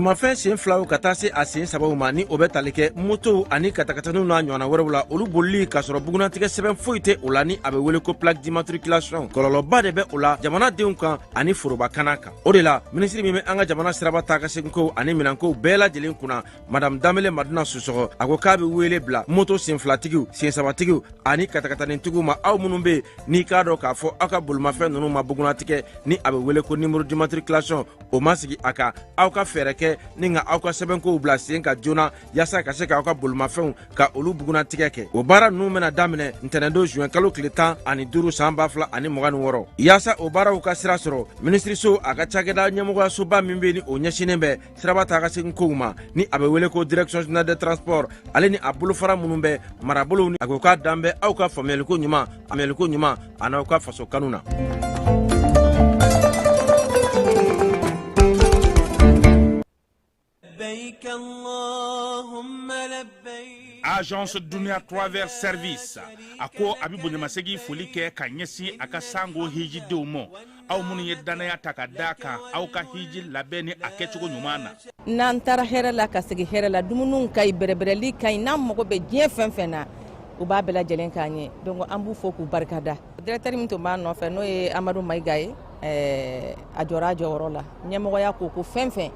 Bolumafɛn sen filaw ka taa se a sen sabaw ma ni o bɛ tali kɛ moto ani katakataniw n'a ɲɔgɔnna wɛrɛw la olu bolili k'a sɔrɔ bugunatigɛ sɛbɛn foyi tɛ o la ni a bɛ wele ko plaque d'immatriculation kɔlɔlɔba de bɛ o la jamanadenw kan ani forobakana kan o de la minisiri min bɛ an ka jamana siraba taa ka seginkow ani minɛnkow bɛɛ lajɛlen kunna madame Danbele Maduna Sisɔgɔ a ko k'a bɛ wele bila moto sen filatigiw sen sabatigiw ani katakatanitigiw ma aw minnu bɛ n'i k'a dɔn k'a fɔ aw ka bolomafɛn ninnu ma bugunatigɛ ni a bɛ wele ko numéro d'immatriculation o ma sigi a kan aw ka fɛɛrɛ kɛ ni nka aw ka sɛbɛnkow bila sen ka joona yaasa ka se k'aw ka bolomafɛnw ka olu bugunatigɛ kɛ o baara ninnu bɛna daminɛ ntɛnɛndon juin kalo tile 15 san 2026 yaasa o baaraw ka sira sɔrɔ minisiriso a ka cakɛda ɲɛmɔgɔyasoba min bɛ ni o ɲɛsinen bɛ siraba taa ka segin kow ma ni a bɛ wele ko direction générale des transports ale ni a bolofara minnu bɛ marabolow ni a ko k'a dan bɛ aw ka faamuyaliko ɲuman a n'aw ka faso kanu na. Agence Dunia Travel Service a ko a bɛ bonyamasegin foli kɛ ka ɲɛsin a ka sango hijidenw ma aw minnu ye danaya ta ka d'a kan aw ka hiji labɛn ni a kɛcogo ɲuman na. N'an taara hɛrɛ la ka segin hɛrɛ la dumuniw ka ɲi bɛrɛbɛrɛli ka ɲi n'an mago bɛ diɲɛ fɛn fɛn na u b'a bɛɛ lajɛlen k'an ɲɛ donc an b'u fo k'u barikada. Directeur min tun b'a nɔfɛ n'o ye Amadu Mayiga ye a jɔra a jɔyɔrɔ la ɲɛmɔgɔya ko fɛn fɛn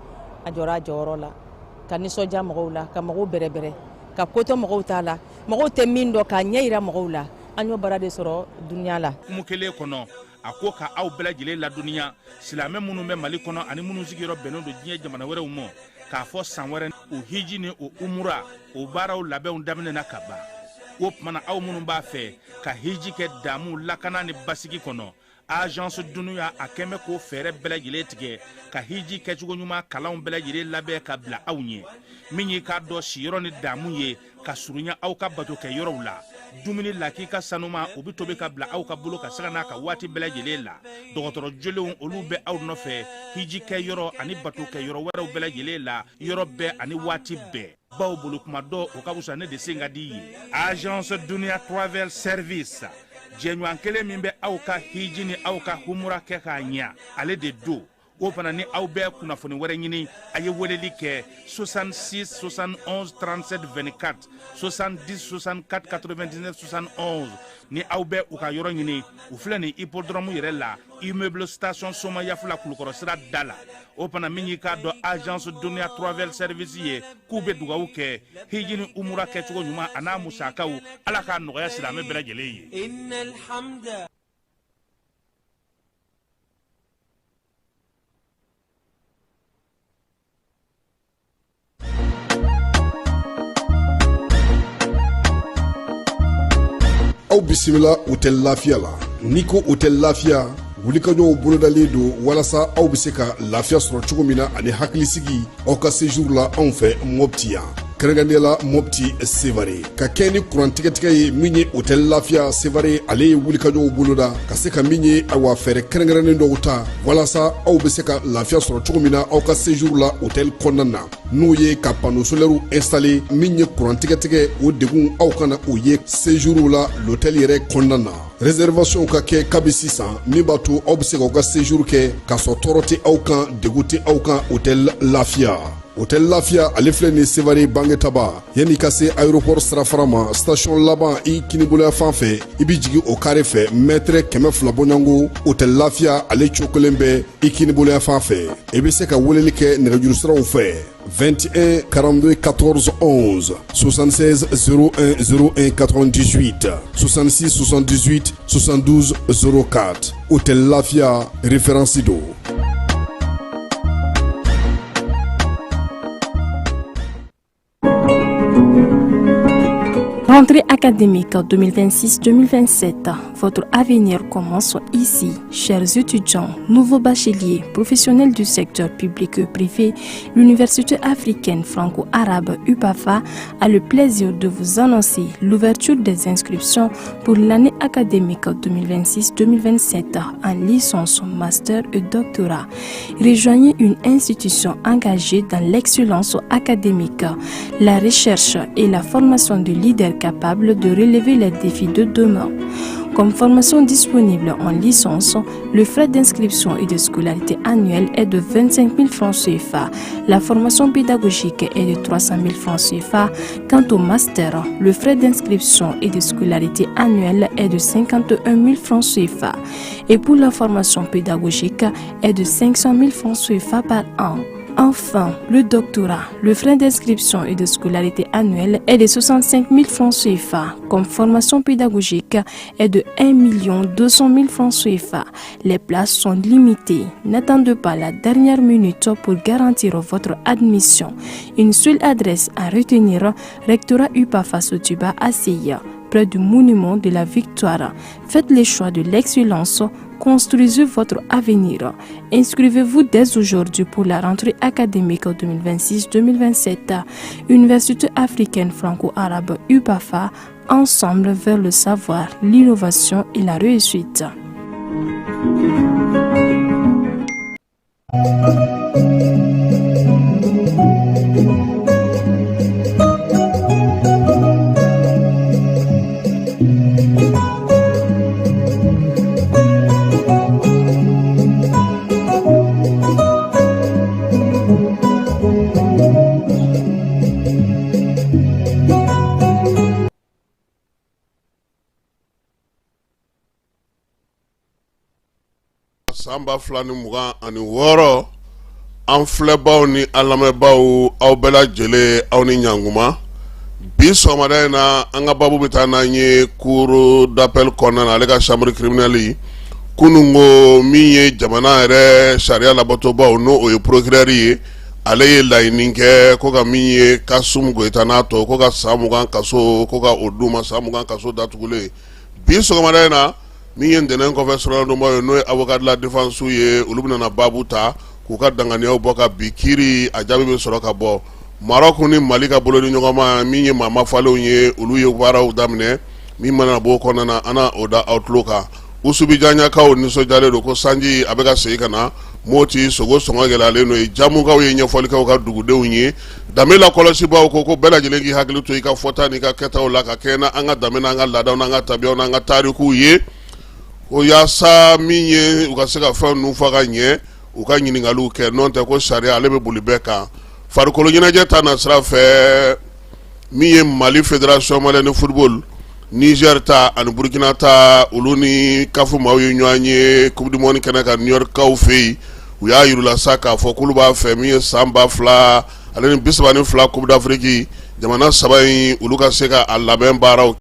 a jɔra a jɔyɔrɔ la ka nisɔndiya mɔgɔw la ka mɔgɔw bɛrɛbɛrɛ ka kotɔ mɔgɔw t'a la mɔgɔw tɛ min dɔn k'a ɲɛ yira mɔgɔw la an y'o baara de sɔrɔ duniya la. Kumu kelen kɔnɔ a ko ka aw bɛɛ lajɛlen ladɔnniya silamɛ minnu bɛ Mali kɔnɔ ani minnu sigiyɔrɔ bɛnnen don diɲɛ jamana wɛrɛw ma k'a fɔ san wɛrɛ o hiji ni o umura o baaraw labɛnw daminɛna ka ban o tumana aw minnu b'a fɛ ka hiji kɛ damu lakana ni basigi kɔnɔ Agence Dunuya a kɛmɛ ko fɛɛrɛ bɛɛ lajɛlen tigɛ ka hiji kɛcogo ɲuman kalanw bɛɛ lajɛlen labɛn ka bila aw ɲɛ min ye k'a dɔn siyɔrɔ ni damu ye ka surunya aw ka bato kɛ yɔrɔw la dumuni lakika sanuma o bɛ tobi ka bila aw ka bolo ka se ka n'a ka waati bɛɛ lajɛlen la dɔgɔtɔrɔ jolenw olu bɛ aw nɔfɛ hiji kɛ yɔrɔ ani bato kɛ yɔrɔ wɛrɛw bɛɛ lajɛlen la yɔrɔ bɛɛ ani waati bɛɛ baw bolo kuma dɔ o ka wusa ne de sen ka di ye. Agence Dunia Travel Service jɛɲɔgɔn kelen min bɛ aw ka hiji ni aw ka humura kɛ k'a ɲɛ ale de do o fana ni aw bɛɛ kunnafoni wɛrɛ ɲini a ye weleli kɛ 66 71 37 24 70 64 99 71 ni aw bɛɛ u ka yɔrɔ ɲini u filɛ ni hippodrome yɛrɛ la immeuble station Soma Yafula Kulukɔrɔ sira da la o fana min y'i k'a dɔn Agence Dunia Travel Service ye k'u bɛ dugawu kɛ hiji ni umura kɛcogo ɲuman a n'a musakaw ala k'a nɔgɔya silamɛ bɛɛ lajɛlen ye. Aw bisimila hôtel Lafiya la n'i ko hôtel Lafiya wulikajɔw bolodalen don walasa aw bɛ se ka lafiya sɔrɔ cogo min na ani hakilisigi aw ka séjour la anw fɛ Mopti yan kɛrɛnkɛrɛnnenya Mopti Sevare ka kɛ ni kurantigɛtigɛ ye min ye hôtel Lafiya Sevare ale ye wulikajɔw boloda ka se ka min ye awa fɛɛrɛ kɛrɛnkɛrɛnnen dɔw ta walasa aw bɛ se ka lafiya sɔrɔ cogo min na aw ka séjour la hôtel kɔnɔna na n'o ye ka panneau solaire installé min ye kurantigɛtigɛ o degun aw kana o ye séjour la l'hôtel yɛrɛ kɔnɔna na réservation ka kɛ kabi sisan min b'a to aw bɛ se k'aw ka séjour kɛ k'a sɔrɔ tɔɔrɔ tɛ aw kan degun tɛ aw kan hôtel Lafiya. Hôtel Lafiya ale filɛ ni Sevare Bangetaba yanni ka se aéroport sirafara ma station laban i kiniboloya fan fɛ i bɛ jigin o kare fɛ mètre 200 bɔɲango Hôtel Lafiya ale cokolen bɛ i kiniboloya fan fɛ i bɛ se ka weleli kɛ nɛgɛjuru siraw fɛ 21 42 14 11 76 01 01 98 66 78 72 04 Hôtel Lafiya référence do. Rentrée académique 2026-2027, votre avenir commence ici. Chers étudiants, nouveaux bacheliers, professionnels du secteur public et privé, l'Université africaine franco-arabe UPAFA a le plaisir de vous annoncer l'ouverture des inscriptions pour l'année académique 2026-2027 en licence, master et doctorat. Rejoignez une institution engagée dans l'excellence académique, la recherche et la formation de leaders capables de relever les défis de demain. Comme formation disponible en licence, le frais d'inscription et de scolarité annuel est de 25 000 francs CFA. La formation pédagogique est de 300 000 francs CFA. Quant au master, le frais d'inscription et de scolarité annuel est de 51 000 francs CFA. Et pour la formation pédagogique est de 500 000 francs CFA par an. Enfin, le doctorat, le frais d'inscription et de scolarité annuelle est de 65 000 francs CFA. Comme formation pédagogique est de 1 200 000 francs CFA. Les places sont limitées. N'attendez pas la dernière minute pour garantir votre admission. Une seule adresse à retenir, rectorat UPAFA Sotuba à Seya, près du monument de la Victoire. Faites le choix de l'excellence. Construisez votre avenir. Inscrivez-vous dès aujourd'hui pour la rentrée académique 2026-2027. Université africaine franco-arabe UPAFA, ensemble vers le savoir, l'innovation et la réussite. Samba flani mugan ani wɔɔrɔ an filɛbaw ni an lamɛnbaw aw bɛɛ lajɛlen aw ni ɲanguma bi sɔgɔmada in na an ka babu bɛ taa n'an ye cour d'appel kɔnɔna na ale ka chambre criminelle kunun ko min ye jamana yɛrɛ sariya labatɔbaw n'o o ye procureur ye ale ye laɲini kɛ ko ka min ye Kasum Goyita n'a tɔ ko ka san 20 kaso ko ka o d'u ma san 20 kaso datugulen bi sɔgɔmada in na min ye ntɛnɛn kɔfɛ sɔrɔladonbaw ye n'o ye avocat de la défense ye olu bɛna babu ta k'u ka danganiyaw bɔ ka bi kiiri a jaabi bɛ sɔrɔ ka bɔ Maroc ni Mali ka bolo ni ɲɔgɔn ma min ye maa mafalenw ye olu ye baaraw daminɛ min mana bɔ o kɔnɔna na an na o da aw tulo kan Usubi Janɲakaw nisɔndiyalen don ko sanji a bɛ ka segin ka na Moti sogo sɔngɔ gɛlɛyalen don jamukaw ye ɲɛfɔlikaw ka dugudenw ye danbe lakɔlɔsibaw ko bɛɛ lajɛlen k'i hakili to i ka fɔta n'i ka kɛtaw la ka kɛɲɛ n'an ka danbe n'an ka laadaw n'an ka tabiyaw n'an ka taarikuw ye o yaasa min ye u ka se ka fɛn ninnu fɔ ka ɲɛ u ka ɲininkaliw kɛ n'o tɛ ko sariya ale bɛ boli bɛɛ kan farikolo ɲɛnajɛ ta na sira fɛ min ye Mali Fédération Malienne de Football Niger ta ani Burkina ta olu ni kafu maaw ye ɲɔgɔn ye Coupe du Monde kɛnɛ kan New York kaw fɛ yen u y'a yirula sa k'a fɔ k'olu b'a fɛ min ye san 2032 Coupe d'Afrique jamana 3 in olu ka se ka a labɛn baaraw